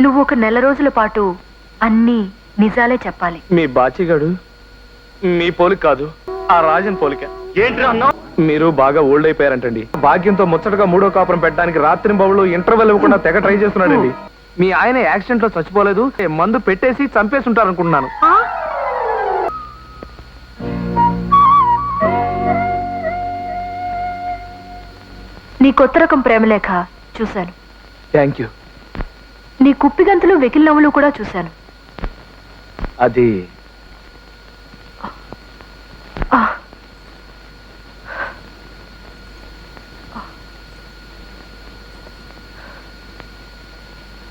నువ్వు ఒక నెల రోజుల పాటు అన్ని నిజాలే చెప్పాలి. మీ బాచిగాడు మీ పోలిక కాదు, ఆ రాజన్ పోలిక. ఏంటి అన్నావు? మీరు బాగా ఓల్డ్ అయిపోయారంటండి. భాగ్యంతో ముచ్చటగా 3వ కాపురం పెట్టడానికి రాత్రి బాబులు ఇంటర్వెల్ ఇవ్వకుండా తెగ ట్రై చేస్తున్నాడండి. మీ ఆయన యాక్సిడెంట్ లో చచ్చిపోలేదు, మందు పెట్టేసి చంపేసి ఉంటారనుకుంటున్నాను. నీ కొత్త రకం ప్రేమలేఖ చూశాను. Thank you. నీ కుప్పిగంతులు వెకిల్ నవ్వులు కూడా చూశాను. అది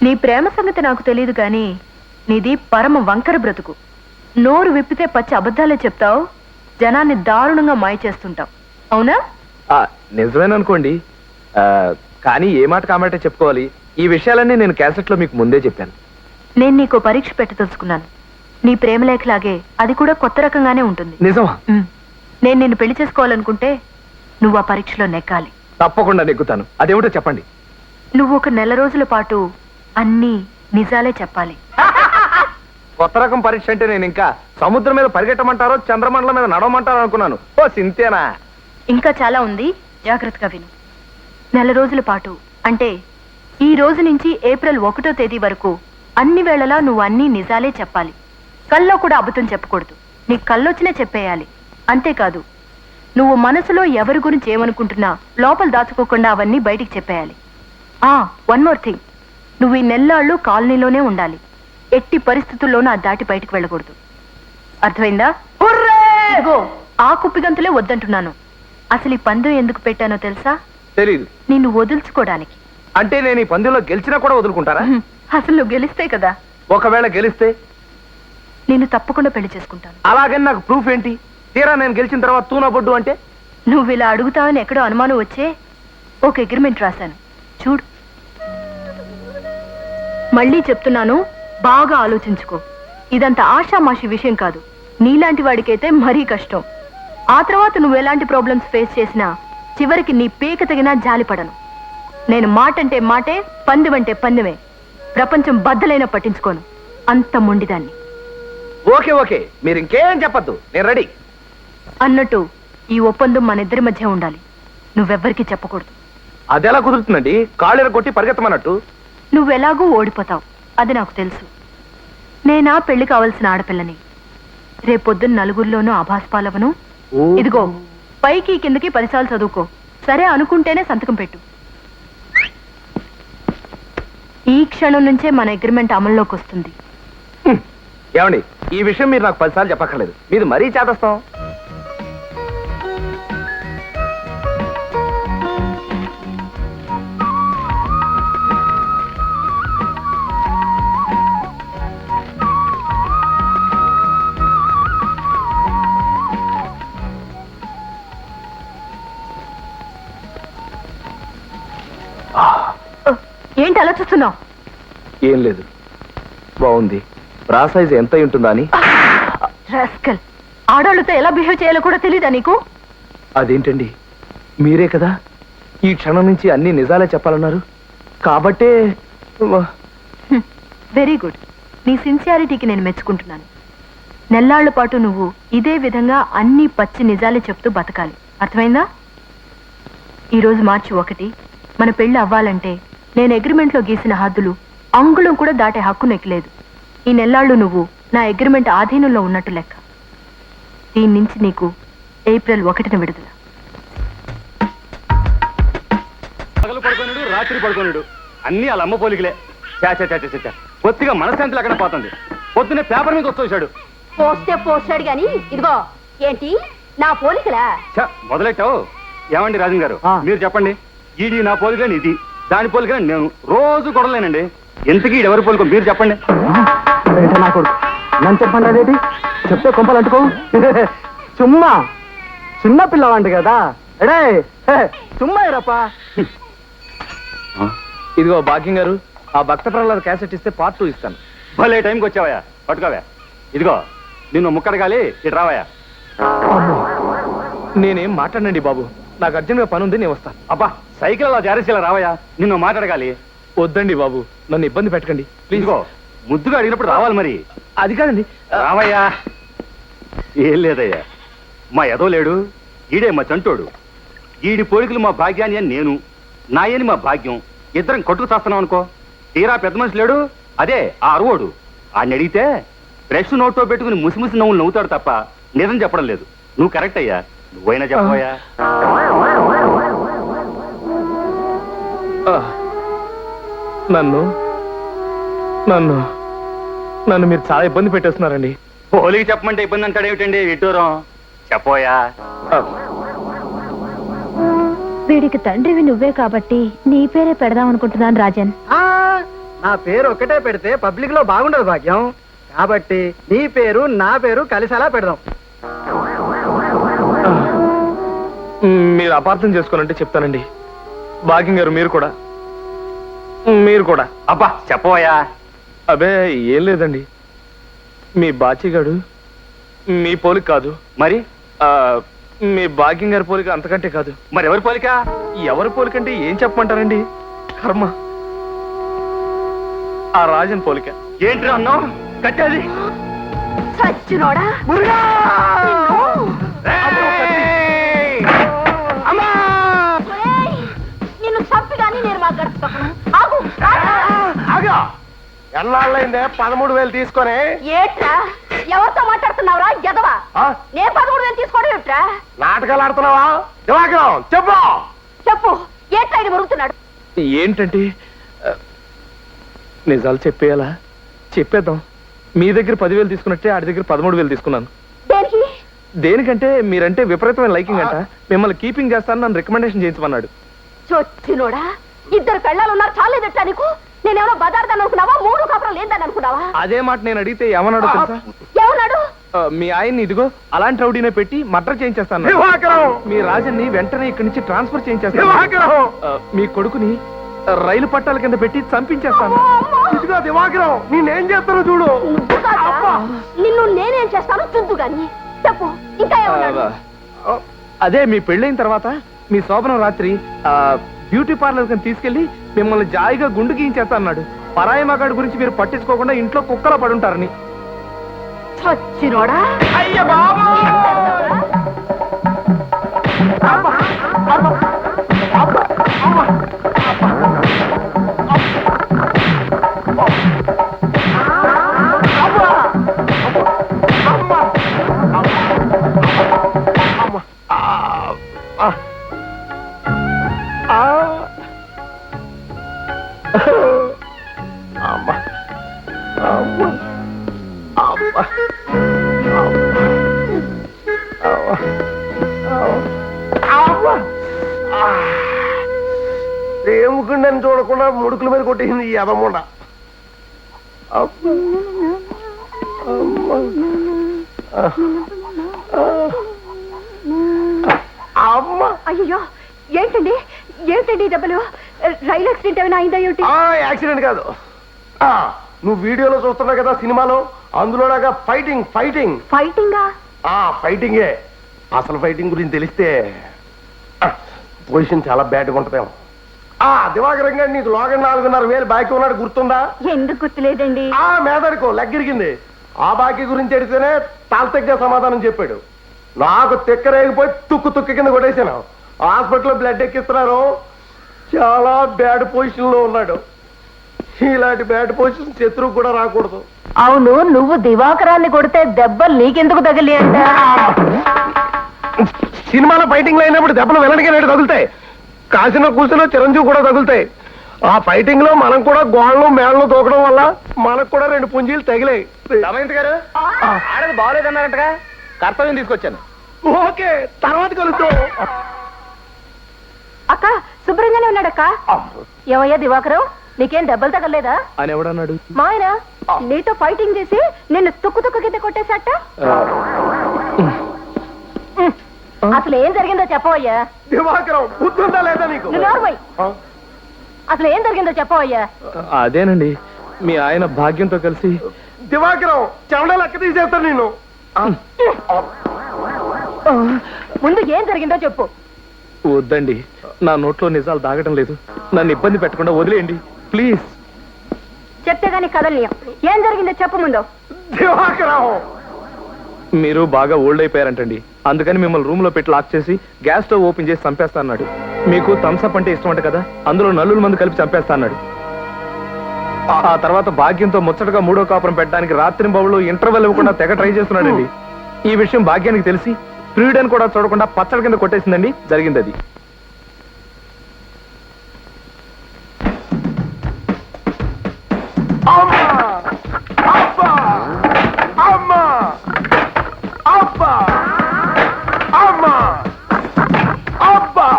నీ ప్రేమ సంగతి నాకు తెలియదు కానీ నీది పరమ వంకర బ్రతుకు. నోరు విప్పితే పచ్చి అబద్ధాలే చెప్తావు, జనాన్ని దారుణంగా మాయ చేస్తుంటావు. అవునా? నిజమేననుకోండి, కానీ ఏ మాట కామాటే చెప్పుకోవాలి. ఈ విషయాలన్నీ నేను క్యాసెట్ లో మీకు ముందే చెప్పాను. నేను నీకు పరీక్ష పెట్టి తెలుసుకున్నాను. నీ ప్రేమలేఖలాగే అది కూడా కొత్త రకంగానే ఉంటుంది. నిజమా? నేను నిన్ను పెళ్లి చేసుకోవాలనుకుంటే నువ్వు ఆ పరీక్షలో నెగ్గాలి. తప్పకుండా నెగ్గుతాను. అదేమిటో చెప్పండి. నువ్వు ఒక నెల రోజుల పాటు అన్ని నిజాలే చెప్పాలి. కొత్త రకం పరీక్ష అంటే నేను ఇంకా సముద్రం మీద పరిగెట్టమంటారో చంద్రమండలం మీద నడవమంటారో అనుకున్నాను. ఓ సింతేనా? ఇంకా చాలా ఉంది, జాగ్రత్తగా విను. నెల రోజుల పాటు అంటే ఈ రోజు నుంచి ఏప్రిల్ 1వ తేదీ వరకు అన్ని వేళలా నువ్వు అన్ని నిజాలే చెప్పాలి. కల్లో కూడా అబద్ధం చెప్పకూడదు. నీ కళ్ళొచ్చినా చెప్పేయాలి. అంతేకాదు, నువ్వు మనసులో ఎవరి గురించి ఏమనుకుంటున్నా లోపల దాచుకోకుండా అవన్నీ బయటికి చెప్పేయాలి. వన్ మోర్ థింగ్, నువ్వు ఈ నెల్లాళ్ళు కాలనీలోనే ఉండాలి. ఎట్టి పరిస్థితుల్లోనూ అది దాటి బయటికి వెళ్ళకూడదు. అర్థమైందా? ఇదిగో ఆ కుప్పిగంతులే వద్దంటున్నాను. అసలు ఈ పందెం ఎందుకు పెట్టానో తెలుసా? తెలీదు. నిన్ను వదులుచుకోవడానికి. అంటే నేను ఈ పందెంలో గెలిచినా కూడా వదులుకుంటారా? అసలు నువ్వు గెలిస్తే కదా. ఒకవేళ గెలిస్తే నేను తప్పకుండా పెళ్లి చేసుకుంటాను. అలాగని నాకు ప్రూఫ్ ఏంటి? తీరా నేను గెలిచిన తర్వాత తూనా బొడ్డు అంటే? నువ్వు ఇలా అడుగుతావని ఎక్కడో అనుమానం వచ్చే ఒక అగ్రిమెంట్ రాశాను, చూడు. మళ్ళీ చెప్తున్నాను, బాగా ఆలోచించుకో. ఇదంతా ఆషామాషి విషయం కాదు. నీలాంటి వాడికైతే మరీ కష్టం. ఆ తర్వాత నువ్వు ఎలాంటి ప్రాబ్లమ్స్ ఫేస్ చేసినా చివరికి నీ పేక తగినా జాలిపడను. నేను మాటంటే మాటే, పందెమంటే పందెమే. ప్రపంచం బద్దలైనా పట్టించుకోను. అంత మొండిదాన్ని. ఓకే ఓకే, మీరు ఇంకేం చెప్పద్దు, నేను రెడీ. అన్నట్టు ఈ ఒప్పందం మన ఇద్దరి మధ్య ఉండాలి. నువ్వెవ్వరికీ చెప్పకూడదు. అదెలా కుదురుతుందండి? కాళ్ళెర కొట్టి పరిగెత్తమన్నట్టు. నువ్వెలాగూ ఓడిపోతావు, అది నాకు తెలుసు. నేనా పెళ్లి కావలసిన ఆడపిల్లని. రేపొద్దున నలుగురిలోనూ ఆభాస్పాలవను. ఇదిగో పైకి కిందకి 10 సార్లు చదువుకో. సరే అనుకుంటేనే సంతకం పెట్టు. ఈ క్షణం నుంచే మన అగ్రిమెంట్ అమల్లోకి వస్తుంది. ఏమండి, ఈ విషయం మీరు నాకు 10 సార్లు చెప్పక్కర్లేదు. మీరు మరీ చేదస్తాం. ఏంటి అలా చూస్తున్నావు? ఏం లేదు, బాగుంది. బ్రా సైజ్ ఎంత ఉంటుందా అని. రాస్కల్, ఆడవాళ్ళతో ఎలా బిహేవ్ చేయాలో కూడా తెలీదా నీకు? అదేంటండి, మీరే కదా ఈ క్షణం నుంచి అన్ని నిజాలే చెప్పాలన్నారు. కాబట్టే వెరీ గుడ్. నీ సిన్సియారిటీకి నేను మెచ్చుకుంటున్నాను. నెల్లాళ్ల పాటు నువ్వు ఇదే విధంగా అన్ని పచ్చి నిజాలే చెప్తూ బతకాలి. అర్థమైందా? ఈరోజు మార్చి 1, మన పెళ్లి అవ్వాలంటే నేను అగ్రిమెంట్లో గీసిన హద్దులు అంగుళం కూడా దాటే హక్కు నెక్కలేదు. ఈ నెల్లాళ్ళు నువ్వు నా అగ్రిమెంట్ ఆధీనంలో ఉన్నట్టు లెక్క. దీని నుంచి నీకు ఏప్రిల్ 1న విడుదల. పగలు పడుకోనుడు, రాత్రి పడుకోనుడు, అన్ని వాళ్ళ అమ్మ పోలికలే. పొత్తిగా మనశ్శాంతి లేకుండా పోతుంది. పొద్దునే పేపర్ మీద వచ్చేసాడు. పోస్తాడు గాని ఇదిగో ఏంటి నా పోలికలా? మొదలెట్టావు. ఏమండి రాజన్ గారు, మీరు చెప్పండి. ఈడి నా పోలికని, ఇది దాని పోలికని. నేను రోజు కొడలేనండి. ఎంతకీ ఎవరి పోలికో మీరు చెప్పండి. నాకు నన్ను చెప్పండి. అదేంటి చెప్తే కొంపలు అంటుకో. చుమ్మా చిన్న పిల్లవాంటి కదా. ఎడే చుమ్మా రప్ప. ఇదిగో భాగ్యం గారు, ఆ భక్త ప్రహ్లాద క్యాసెట్ ఇస్తే పార్ట్ 2 ఇస్తాను. భలే టైంకి వచ్చావయ్యా, పట్టుకోవా. ఇదిగో నిన్ను ముక్కడగాలి, ఇటు రావయ్యా. నేనేం మాట్లాడండి బాబు, నాకు అర్జెంట్గా పని ఉంది, నేను వస్తాను. అబ్బా, సైకిల్ అలా జారేసేలా రావయ్యా. నిన్ను మాట్లాడగాలి. వద్దండి బాబు, నన్ను ఇబ్బంది పెట్టకండి ప్లీజ్. ఇదిగో ముద్దుగా అడిగినప్పుడు రావాలి మరి. అది కాదండి. రావయ్యా. ఏం లేదయ్యా, మా ఎదో లేడు, ఈడే మా చంటోడు. ఈడి పోలికలు మా భాగ్యాన్ని అని నేను, నాయని మా భాగ్యం, ఇద్దరం కొట్టుకు చేస్తున్నాం అనుకో. తీరా పెద్ద మనిషి లేడు, అదే ఆ అరువోడు. ఆయన అడిగితే బ్రష్ నోట్లో పెట్టుకుని ముసిముసి నవ్వులు నవ్వుతాడు తప్ప నిజం చెప్పడం లేదు. నువ్వు కరెక్ట్ అయ్యా, నువ్వైనా చెప్పబోయా. నన్ను నన్ను నన్ను మీరు చాలా ఇబ్బంది పెట్టేస్తున్నారండి. పోలికి చెప్పమంటే ఇబ్బంది అంటాడేమిటండి విడ్డూరం. చెప్పోయా. వీడికి తండ్రివి నువ్వే కాబట్టి నీ పేరే పెడదాం అనుకుంటున్నాను రాజన్. నా పేరు ఒక్కటే పెడితే పబ్లిక్ లో బాగుండదు భాగ్యం, కాబట్టి నీ పేరు నా పేరు కలిసి అలా పెడదాం. మీరు అపార్థం చేసుకోనంటే చెప్తానండి. భాగ్యం గారు మీరు కూడా అబ్బా చెప్పోయా. అబే ఏం లేదండి, మీ బాచిగాడు మీ పోలిక కాదు. మరి మీ భాగ్యం గారి పోలిక అంతకంటే కాదు. మరి ఎవరి పోలిక? ఎవరి పోలికంటే ఏం చెప్పమంటారండి? కర్మ, ఆ రాజన్ పోలిక. ఏంటి అన్నావు? కట్టేది సచ్చినోడా. ఒరేయ్, నిన్ను చంపి కానీ నేను మాట్లాడుతున్నాను. ఆగు. ఎన్నాళ్ళైందే 13,000 తీసుకొని? ఏట్రా ఎవరితో మాట్లాడుతున్నావురా ఎదవా? నేను 13,000 తీసుకోవడం ఏట్రా? నాటకాలు ఆడుతున్నావా? దివాకరం చెప్పు. చెప్పు, ఏట్రా ఇది మురుగుతున్నాడు? ఏంటంటే నిజాలు చెప్పేయాలా? చెప్పేద్దాం. మీ దగ్గర 10,000 తీసుకున్నట్టే ఆడి దగ్గర 13,000 తీసుకున్నాను. దేనికి? దేనికంటే మీరంటే విపరీతమైన లైకింగ్ అంట. మిమ్మల్ని కీపింగ్ చేస్తాను, నన్ను రికమెండేషన్ చేయించమన్నాడు. చొచ్చినోడా, ఇద్దరు పెళ్ళాలు ఉన్నారు చాలేదట్టా నీకు? నేనేమో బజార్దాన్ని అనుకున్నావా? 3 కాపురం లేదని అనుకున్నావా? అదే మాట నేను అడిగితే ఏమన్నాడు తెలుసా? ఏమన్నాడు? మీ ఆయన్ని ఇదిగో అలాంటి రౌడీనే పెట్టి మర్డర్ చేయించేస్తాను. మీ రాజన్ని వెంటనే ఇక్కడి నుంచి ట్రాన్స్ఫర్ చేయించేస్తాను. మీ కొడుకుని రైలు పట్టాల కింద పెట్టి చంపించేస్తాను. ఇదిగో దివాకరం, నేనేం చేస్తానో చూడు. నువ్వు కాదురా, నిన్ను నేనేం చేస్తాను చూద్దు గాని. చెప్పు, ఇంకా ఏమన్నాడు? అదే మీ పెళ్ళైన తర్వాత మీ శోభనం రాత్రి బ్యూటీ పార్లర్ కింద తీసుకెళ్లి మిమ్మల్ని జాయిగా గుండు గీయించేస్తా అన్నాడు. పరాయి మగాడి గురించి మీరు పట్టించుకోకుండా ఇంట్లో కుక్కలా పడుంటారని. చచ్చినోడా. అయ్య బాబా. ఏముకుండని చూడకుండా ముడుకుల మీద కొట్టేసింది ఈ అదమ్మండ. అమ్మ. అయ్యో, ఏంటండి ఏంటండి ఈ దెబ్బలు? రైలు యాక్సిడెంట్ ఏమైనా అయిందా ఏమిటి? యాక్సిడెంట్ కాదు. నువ్వు వీడియోలో చూస్తున్నావు కదా సినిమాలో, అందులోలాగా ఫైటింగ్ ఫైటింగ్ ఫైటింగా? ఫైటింగే. అసలు ఫైటింగ్ గురించి తెలిస్తే పొజిషన్ చాలా బ్యాడ్గా ఉంటుందేమో. దివాకరం గారు నీకు లోగన్ 4,500 బాకీ ఉన్నాడు, గుర్తుందా? ఎందుకు గుర్తులేదండి? మేదడుకో లెగ్గిరిగింది. ఆ బాకీ గురించి అడిగితేనే తాల్తగ్గా సమాధానం చెప్పాడు. నాకు తిక్కరేగిపోయి తుక్కు కింద కొట్టేశాను. హాస్పిటల్లో బ్లడ్ ఎక్కిస్తున్నారు. చాలా బ్యాడ్ పొజిషన్ లో ఉన్నాడు. ఇలాంటి బ్యాడ్ పొజిషన్ శత్రువు కూడా రాకూడదు. అవును, నువ్వు దివాకరాన్ని కొడితే దెబ్బలు నీకెందుకు తగిలి అంట? సినిమాలో ఫైటింగ్ అయినప్పుడు దెబ్బలు వెనడికి నేడు తగులుతాయి. కాసిన కూసిన చిరంజీవి కూడా తగులుతాయి. ఆ ఫైటింగ్ లో మనం కూడా గోళ్ళు మేళ్ళు తోకడం వల్ల మనకు కూడా 2 పుంజీలు తగిలాయి. దమయంతి గారు, ఆడది బాగోలేదన్నారంటగా, కర్తవ్యం తీసుకొచ్చాను. ఓకే, తర్వాత కలుద్దాం. అక్క, శుభ్రంగానే ఉన్నాడక్క. ఏమయ్యా దివాకరం, నీకేం దెబ్బలు తగలేదా అని ఎవడన్నాడు? మా ఆయన నీతో ఫైటింగ్ చేసి నిన్ను తుక్కు కింద కొట్టేశాట. అసలు ఏం జరిగిందో చెప్పవయ్యా. దివాకరం బుద్ధుందా లేదా నీకు? నువ్వు ఎవరు పోయి? అసలు ఏం జరిగిందో చెప్పవయ్యా. అదేనండి, మీ ఆయన భాగ్యంతో కలిసి. దివాకరం చెమట లెక్క తీసేస్తాను నేను. ముందు ఏం జరిగిందో చెప్పు. వద్దండి, నా నోట్లో నిజాలు దాగటం లేదు. నన్ను ఇబ్బంది పెట్టకుండా వదిలేయండి. ప్లీజ్. చెప్తే గానీ కదలియం. ఏం జరిగిందో చెప్పు ముందు. దివాకరం, మీరు బాగా ఓల్డ్ అయిపోయారంటండి, అందుకని మిమ్మల్ని రూమ్ లో పెట్టి లాక్ చేసి గ్యాస్ స్టవ్ ఓపెన్ చేసి చంపేస్తా అన్నాడు. మీకు థమ్స్అప్ అంటే ఇష్టం అంట కదా, అందులో నల్లుల మందు కలిపి చంపేస్తా అన్నాడు. ఆ తర్వాత భాగ్యంతో ముచ్చటగా 3వ కాపురం పెట్టడానికి రాత్రి బౌళ్ళు ఇంటర్వెల్ ఇవ్వకుండా తెగ ట్రై చేస్తున్నాడండి. ఈ విషయం భాగ్యానికి తెలిసి ప్రియుడని కూడా చూడకుండా పచ్చడి కింద కొట్టేసిందండి. జరిగింది అది. అమ్మా అబ్బా అమ్మా అబ్బా అమ్మా అబ్బా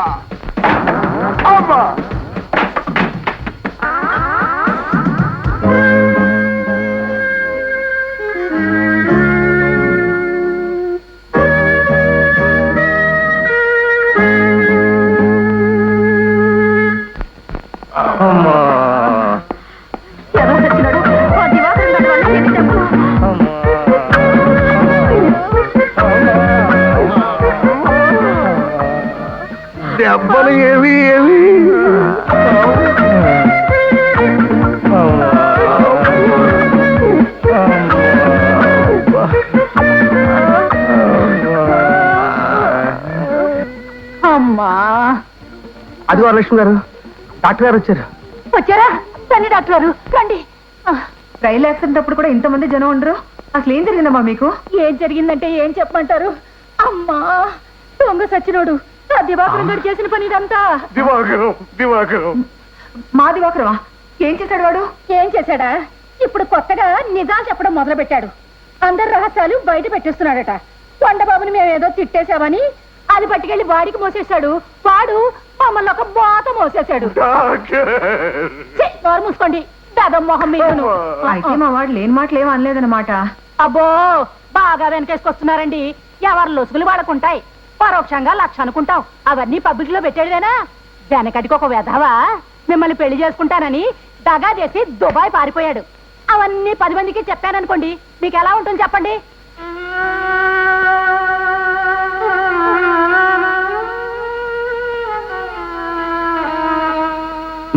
అమ్మా. ఎవరు తెచ్చినాడు? ఆ దివాకరం గారి వల్ల ఏంటి చెప్పు. దెబ్బలు ఏవి ఏవి అమ్మా. అది వరలక్ష్మి గారు, డాక్టర్ గారు వచ్చారు. వచ్చారా? రండి డాక్టర్ గారు రండి. రైలు యాక్సిడెంట్ అప్పుడు కూడా ఇంతమంది జనం ఉండరు. అసలు ఏం జరిగిందమ్మా మీకు? ఏం జరిగిందంటే ఏం చెప్పమంటారు? అమ్మా, దొంగ సచ్చినోడు ఆ దివాకరం గారు చేసిన పని ఇదంతా. దివాకరం దివాకరం మా దివాకరమా? ఏం చేశాడు వాడు? ఏం చేశాడా? ఇప్పుడు కొత్తగా నిజాలు చెప్పడం మొదలు పెట్టాడు. అందరి రహస్యాలు బయట పెట్టేస్తున్నాడట. కొండబాబుని మేమేదో తిట్టేశామని అది పట్టుకెళ్లి వాడికి మోసేశాడు. వాడు మమ్మల్ని ఒక బాత మోసేశాడు. ఛీ, నోరు మూసుకోండి. దాదం మొహం మీరును. అయితే మా వాడు లేని మాటలు ఏం అనలేదన్నమాట. అబ్బో, బాగా వెనకేసుకొస్తున్నారండి. ఎవరు లొసుగులు వాడుకుంటాయి. పరోక్షంగా 1,00,000 అనుకుంటాం. అవన్నీ పబ్లిక్ లో పెట్టేడువేనా? వెనకటికి ఒక వెధవా మిమ్మల్ని పెళ్లి చేసుకుంటానని దగా చేసి దుబాయ్ పారిపోయాడు. అవన్నీ 10 మందికి చెప్పాననుకోండి, మీకు ఎలా ఉంటుంది చెప్పండి?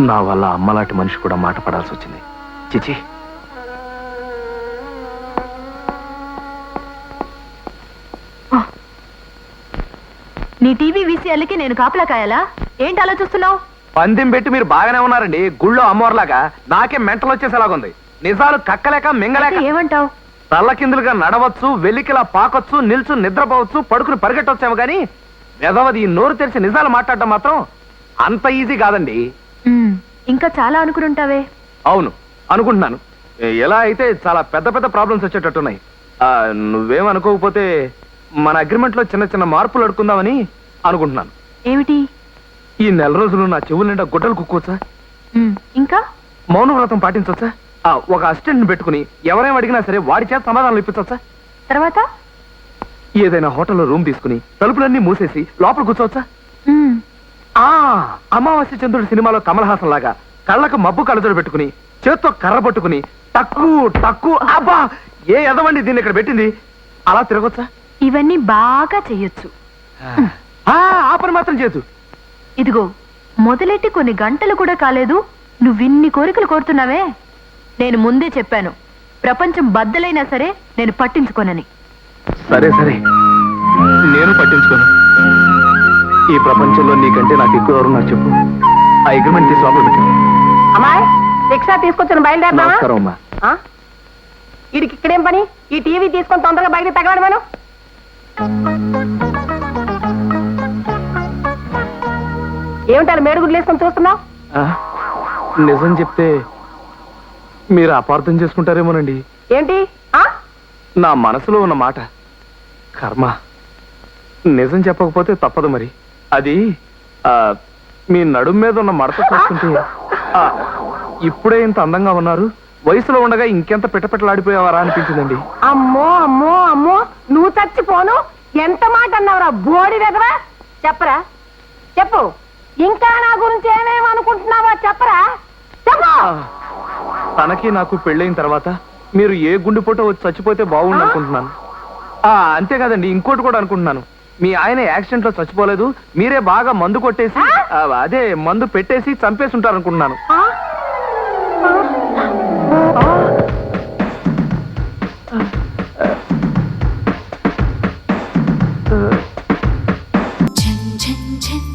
నా వల్ల అమ్మలాంటి మనిషి కూడా మాట పడాల్సి వచ్చింది. చిచి. నీ టీవీ వీసీఎల్కి నేను కాపలా కాయాలా? ఏంటి అలా చూస్తున్నావు? పందెం పెట్టి మీరు బాగానే ఉన్నారండి, గుళ్ళో అమ్మవారిలాగా. నాకే మెంటలు వచ్చేసేలాగుంది. నిజాలు కక్కలేక మింగలేక. ఏమంటావు? తల్లకిందులుగా నడవచ్చు, వెలికిలా పాకొచ్చు, నిల్చు నిద్రపోవచ్చు, పడుకుని పరిగెట్టొచ్చాము గాని మెదవది ఈ నోరు తెరిచి నిజాలు మాట్లాడటం మాత్రం అంత ఈజీ కాదండి. ఇంకా చాలా అనుకుంటావే. అవును, అనుకుంటున్నాను. ఎలా అయితే చాలా పెద్ద పెద్ద ప్రాబ్లమ్స్ వచ్చేటట్టున్నాయి. నువ్వేమనుకోకపోతే మన అగ్రిమెంట్ లో చిన్న చిన్న మార్పులు అడుకుందామని అనుకుంటున్నాను. ఏమిటి? ఈ నెల రోజులు నా చెవుల నిండా గుడ్డలు కుక్కోవచ్చా? ఇంకా మౌన వ్రతం పాటించవచ్చా? ఒక అసిస్టెంట్ ని పెట్టుకుని ఎవరేం అడిగినా సరే వాడి చేత సమాధానాలు ఇప్పించవచ్చా? తర్వాత ఏదైనా హోటల్లో రూమ్ తీసుకుని తలుపులన్నీ మూసేసి లోపల కూర్చోవచ్చా? అమావాస్య చంద్రుడి సినిమాలో కమల్ హాసన్ లాగా కళ్ళకు మబ్బు కళ్ళజోడు పెట్టుకుని చేత్తో కర్ర పట్టుకుని టక్కు టక్కు, అబ్బా ఏ ఎదవండి దీన్ని ఇక్కడ పెట్టింది, అలా తిరగొచ్చా? ఇవన్నీ బాగా చెయ్యొచ్చు. ఆ పని మాత్రం చేయొచ్చు. ఇదిగో, మొదలెట్టి కొన్ని గంటలు కూడా కాలేదు, నువ్విన్ని కోరికలు కోరుతున్నావే. నేను ముందే చెప్పాను, ప్రపంచం బద్దలైనా సరే నేను పట్టించుకోనని. సరే సరే, నేను పట్టించుకోను. ఈ ప్రపంచంలో నీకంటే నాకు ఎక్కువ ఎవరు నాకు చెప్పు. ఆ అగ్రిమెంట్ తీసి లోపల పెట్టు. అమ్మాయి, రిక్షా తీసుకొచ్చిన బయలుదేరా. నమస్కారం అమ్మా. వీడికి ఇక్కడేం పని? ఈ టీవీ తీసుకొని తొందరగా బయట తగలాడు. మనం ఏమిటారు మేడుగుడ్లు వేసుకొని చూస్తున్నావు? నిజం చెప్తే మీరు అపార్థం చేసుకుంటారేమోనండి. ఏంటి? నా మనసులో ఉన్న మాట. కర్మ. నిజం చెప్పకపోతే తప్పదు మరి. అది మీ నడుం మీద ఉన్న మడత చూస్తుంటే ఇప్పుడే ఇంత అందంగా ఉన్నారు, వయసులో ఉండగా ఇంకెంత పిట్టపిట్టలాడిపోయావారా అనిపించిందండి. అమ్మో అమ్మో అమ్మో, నువ్వు చచ్చిపోను. ఎంత మాట అన్నావురా బోడి వెదవా? చెప్పరా, చెప్పు. ఇంకా నా గురించి ఏమేమనుకుంటున్నావా? చెప్పరా, చెప్పు. తనకి నాకు పెళ్ళైన తర్వాత మీరు ఏ గుండెపోటో వచ్చి చచ్చిపోతే బాగుండు అనుకుంటున్నాను. అంతేకాదండి, ఇంకోటి కూడా అనుకుంటున్నాను. మీ ఆయన యాక్సిడెంట్ లో చచ్చిపోలేదు, మీరే బాగా మందు కొట్టేసి అదే మందు పెట్టేసి చంపేసి ఉంటారు అనుకుంటున్నాను. ఝన్ ఝన్ ఝన్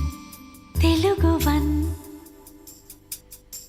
తెలుగు వన్